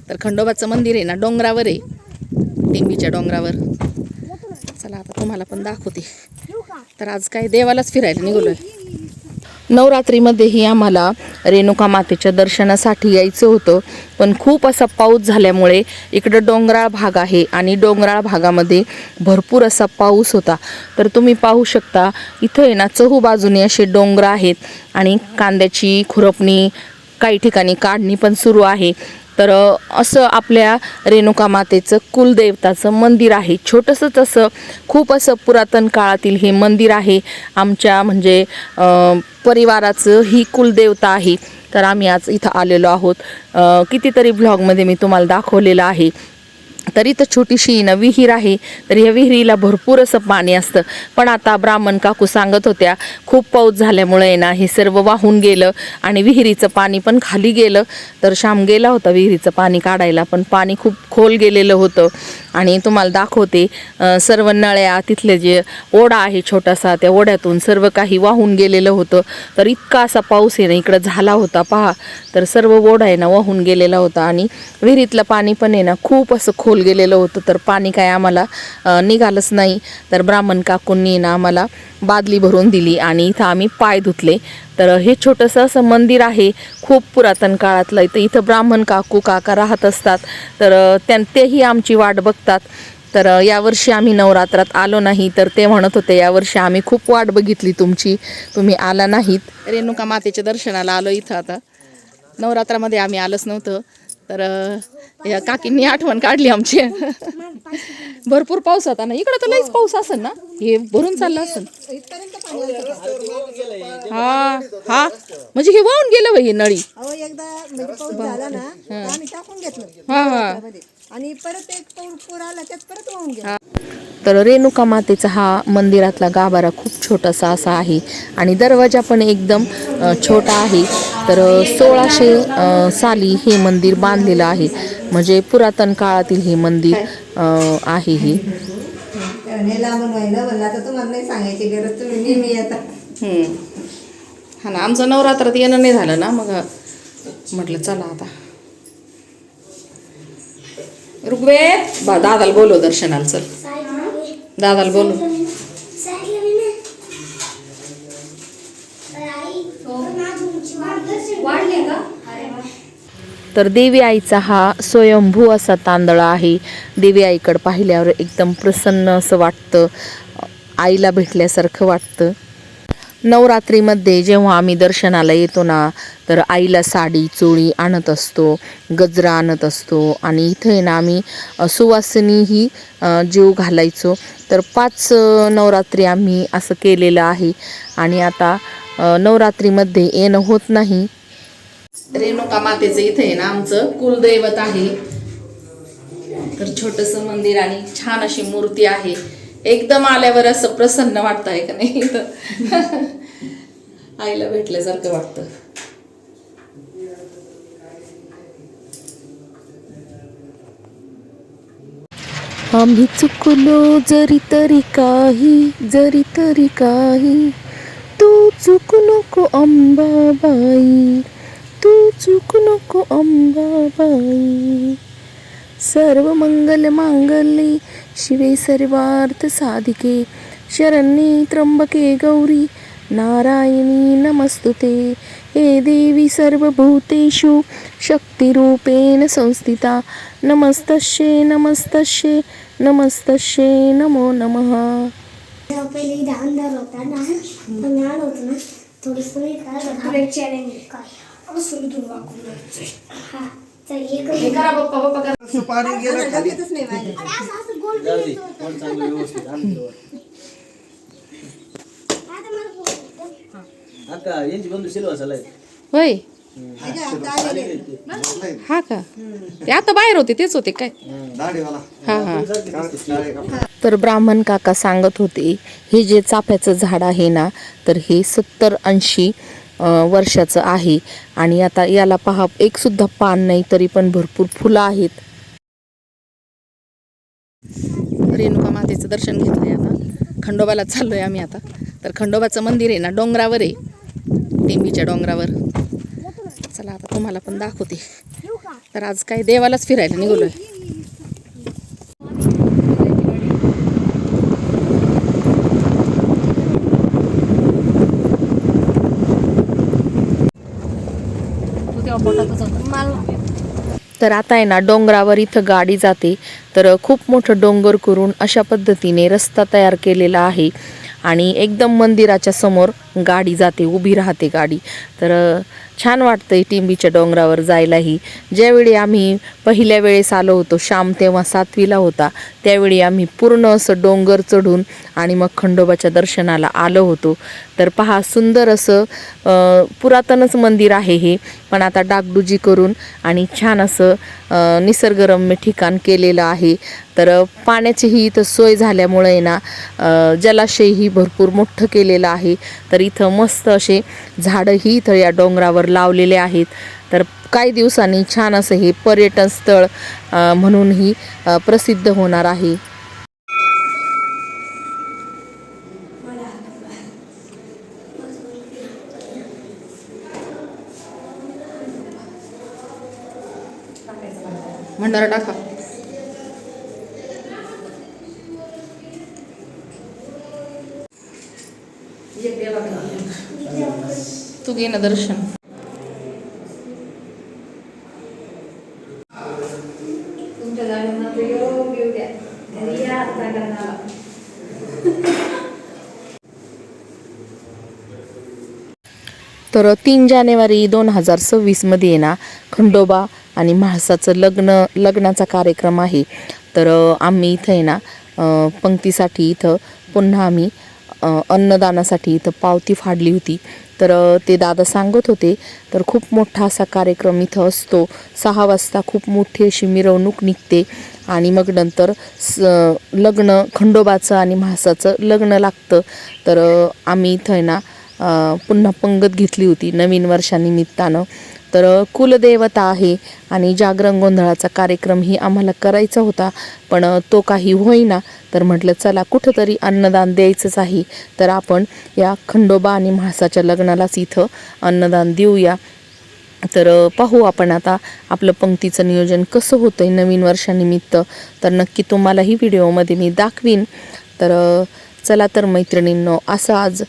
तर खंडोबाचं मंदिर आहे ना डोंगरावर आहे, टेंबीच्या डोंगरावर. चला आता तुम्हाला पण दाखवते. तर आज काय देवालाच फिरायला निघालोय. नवरात्रीमध्येही आम्हाला रेणुका मातेच्या दर्शनासाठी यायचं होतं, पण खूप असा पाऊस झाल्यामुळे इकडं डोंगराळ भाग आहे आणि डोंगराळ भागामध्ये भरपूर असा पाऊस होता. तर तुम्ही पाहू शकता इथं आहे ना चहूबाजूने असे डोंगर आहेत आणि कांद्याची खुरपणी, काही ठिकाणी काढणी पण सुरू आहे. तर असं आपल्या रेणुका मातेचं कुलदेवताचं मंदिर आहे. छोटंसंच असं, खूप असं पुरातन काळातील हे मंदिर आहे. आमच्या म्हणजे परिवाराचं ही कुलदेवता आहे. तर आम्ही आज इथं आलेलो आहोत. कितीतरी व्लॉगमध्ये मी तुम्हाला दाखवलेलं आहे. तर इथं छोटीशी ना विहीर आहे. तर या विहिरीला भरपूर असं पाणी असतं, पण आता ब्राह्मण काकू सांगत होत्या खूप पाऊस झाल्यामुळे ना हे सर्व वाहून गेलं आणि विहिरीचं पाणी पण खाली गेलं. तर श्याम गेला होता विहिरीचं पाणी काढायला, पण पाणी खूप खोल गेलेलं होतं. आणि तुम्हाला दाखवते सर्व नळ्या, तिथले जे ओढा आहे छोटासा, त्या ओढ्यातून सर्व काही वाहून गेलेलं होतं. तर इतका असा पाऊस आहे ना इकडं झाला होता पहा. तर सर्व ओढा आहे ना वाहून गेलेला होता आणि विहिरीतलं पाणी पण आहे ना खूप असं खोल गेलेलं होतं. तर पाणी काय आम्हाला निघालंच नाही. तर ब्राह्मण काकूंनी ना आम्हाला बादली भरून दिली आणि इथं आम्ही पाय धुतले. तर हे छोटंसं असं मंदिर आहे, खूप पुरातन काळातलं. तर इथं ब्राह्मण काकू काका राहत असतात. तर तेही आमची वाट बघतात. तर यावर्षी आम्ही नवरात्रात आलो नाही, तर ते म्हणत होते यावर्षी आम्ही खूप वाट बघितली तुमची, तुम्ही आला नाहीत. रेणुका मातेच्या दर्शनाला आलो इथं. आता नवरात्रामध्ये आम्ही आलोच नव्हतं. तर या काकींनी आठवण काढली आमची. भरपूर पाऊस होता ना इकडं, तर लईच पाऊस असेल ना, हे भरून चाललं असेल. हा हा, म्हणजे हे वाहून गेलं बाई नळी. एकदा म्हणजे पाऊस झाला ना आम्ही टाकून घेतलं हा हा, आणि परत एक पूर आला त्यात परत वाहून गेला. तर रेणुका मातेचा हा मंदिरातला गाभारा खूप छोटासा असा आहे आणि दरवाजा पण एकदम छोटा आहे. तर 1600 साली हे मंदिर बांधलेलं आहे. म्हणजे पुरातन काळातील हे मंदिर आहे. हे लांबून व्हायला म्हणलं आता तुम्हाला नाही सांगायची गरज, तुम्ही नेहमी येता. हा ना, आमचं नवरात्रात येणं नाही झालं ना, मग म्हटलं चला आता. ऋग्वेद दादाला बोलव दर्शनाला, चल दादाला बोलव. तर देवी आईचा हा स्वयंभू असा तांदळा आहे. देवी आईकडे पाहिल्यावर एकदम प्रसन्न असं वाटतं, आईला भेटल्यासारखं वाटतं. नवरात्रीमध्ये जेव्हा आम्ही दर्शनाला येतो ना, तर आईला साडी चोळी आणत असतो, गजरा आणत असतो आणि इथे ना आम्ही सुवासिनीही जीव घालायचो. तर 5 नवरात्री आम्ही असं केलेलं आहे आणि आता नवरात्रीमध्ये येणं होत नाही. रेणुका मातेचं इथे आहे ना आमचं कुलदैवत आहे. तर छोटंसं मंदिर आणि छान अशी मूर्ती आहे. एकदम आल्यावर असं प्रसन्न वाटतं आहे का नाही, आईला भेटल्यासारखं वाटतं. आम्ही चुकलो जरी तरी काही, तू चुकू नको अंबाबाई, तू चुकू नको अंबाबाई. सर्व मंगल मांगल्ये शिवे सर्वार्थ साधिके, शरण्ये त्र्यंबके गौरी नारायणी नमस्तुते. हे देवी सर्वभूतेषु शक्तिरूपेण संस्थिता, नमस्तस्ये नमस्तस्ये नमस्तस्ये नमो नमः. पहिले इथे अंधार होता ना, तर मी आलो होतो ना थोडंसं नाही का चॅलेंज काय असं दूर वाकून हा तर हे करा पप्पा पप्पा करा. पाणी गेलं खालीच नाही माझ्या. असं असं गोल कोण चांगलं व्यवस्थित आता यांची बंधू सिल्वा झालाय होय, हा का, ते आता बाहेर होते तेच होते काय. हा हा. तर ब्राह्मण काका सांगत होते हे जे चाफ्याचं झाड आहे ना, तर हे 70-80 वर्षाचं आहे आणि आता याला पहा एक सुद्धा पान नाही, तरी पण भरपूर फुलं आहेत. रेणुका मातेचं दर्शन घेतलंय, आता खंडोबाला चाललोय आम्ही आता. तर खंडोबाचं मंदिर आहे ना डोंगरावर आहे, टेंबीच्या डोंगरावर. चला आता तुम्हाला पण दाखवते. तर आज काय देवालाच फिरायला निघालोय. तर आता आहे ना डोंगरावर इथं गाडी जाते. तर खूप मोठं डोंगर करून अशा पद्धतीने रस्ता तयार केलेला आहे आणि एकदम मंदिराच्या समोर गाडी जाते, उभी राहते गाडी. तर छान वाटतंय टिंबीच्या डोंगरावर जायलाही. ज्यावेळी आम्ही पहिल्या वेळेस आलो होतो, श्याम तेव्हा 7वीला होता, त्यावेळी आम्ही पूर्ण असं डोंगर चढून आणि मग खंडोबाच्या दर्शनाला आलो होतो. तर पहा, सुंदर असं पुरातनच मंदिर आहे हे, पण आता डागडुजी करून आणि छान असं निसर्गरम्य ठिकाण केलेलं आहे. तर पाण्याचीही इथं सोय झाल्यामुळे ना जलाशयही भरपूर मोठं केलेलं आहे. तर इथं मस्त असे झाडंही इथं या डोंगरावर लावलेले आहेत. तर काही दिवसांनी छान असं हे पर्यटन स्थळ म्हणूनही प्रसिद्ध होणार आहे. भंडारा टाका. तू घे ना दर्शन. तुमच्या जाण्यानं योग येऊ द्या. घरी या आता लग्नाला. तर 3 जानेवारी 2026 मध्ये आहे ना खंडोबा आणि म्हाळसाचं लग्नाचा कार्यक्रम आहे. तर आम्ही इथं आहे ना पंक्तीसाठी इथं पुन्हा आम्ही अन्नदानासाठी इथं पावती फाडली होती. तर ते दादा सांगत होते. तर खूप मोठा असा कार्यक्रम इथं असतो. 6 वाजता खूप मोठी अशी मिरवणूक निघते आणि मग नंतर लग्न खंडोबाचं आणि म्हाळसाचं लग्न लागतं. तर आम्ही इथं आहे ना पुन्हा पंगत घेतली होती नवीन वर्षानिमित्तानं. तर कुलदेवता आहे आणि जागरण गोंधळाचा कार्यक्रमही आम्हाला करायचा होता, पण तो काही होईना. तर म्हटलं चला कुठंतरी अन्नदान द्यायचंच आहे, तर आपण या खंडोबा आणि म्हाळसाच्या लग्नालाच इथं अन्नदान देऊया. तर पाहू आपण आता आपलं पंक्तीचं नियोजन कसं होतंय नवीन वर्षानिमित्त. तर नक्की तुम्हालाही व्हिडिओमध्ये मी दाखवीन. तर चला तर मैत्रिणींनो, असं आज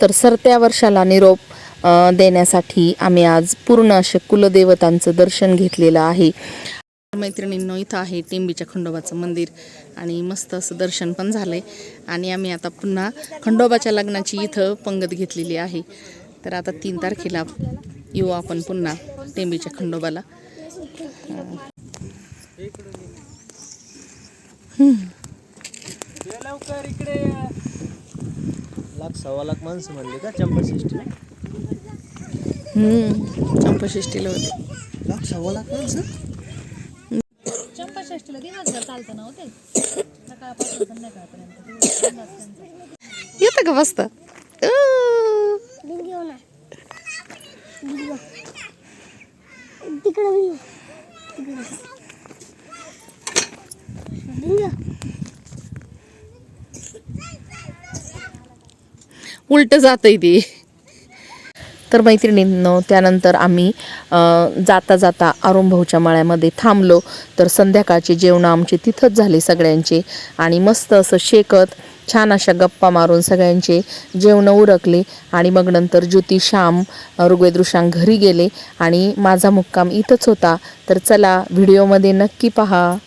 तर सरत्या वर्षाला निरोप देण्यासाठी आम्ही आज पूर्ण असे कुलदेवतांचं दर्शन घेतलेलं आहे. मैत्रिणींनो, इथं आहे टिंबीच्या खंडोबाचं मंदिर आणि मस्त असं दर्शन पण झालंय. आणि आम्ही आता पुन्हा खंडोबाच्या लग्नाची इथं पंगत घेतलेली आहे. तर आता 3 तारखेला येऊ आपण पुन्हा टिंबीच्या खंडोबाला. $1,00,000 1,00,000 माणसं म्हणले का चंपाषष्ठीला? चंपाषष्ठीला होते. $1,00,000 माणसं चंपाषष्ठीला दिवसभर चालतं ना होते, सकाळपासून संध्याकाळपर्यंत. येतं का बसता? उलट जातंय ते. तर मैत्रिणींनो, त्यानंतर आम्ही जाता जाता अरुणभाऊच्या मळ्यामध्ये थांबलो. तर संध्याकाळचे जेवण आमचे तिथंच झाले सगळ्यांचे आणि मस्त असं शेकत छान अशा गप्पा मारून सगळ्यांचे जेवणं उरकले. आणि मग नंतर ज्योती, श्याम, ऋग्वेद, ऋषांक घरी गेले आणि माझा मुक्काम इथंच होता. तर चला व्हिडिओमध्ये नक्की पहा.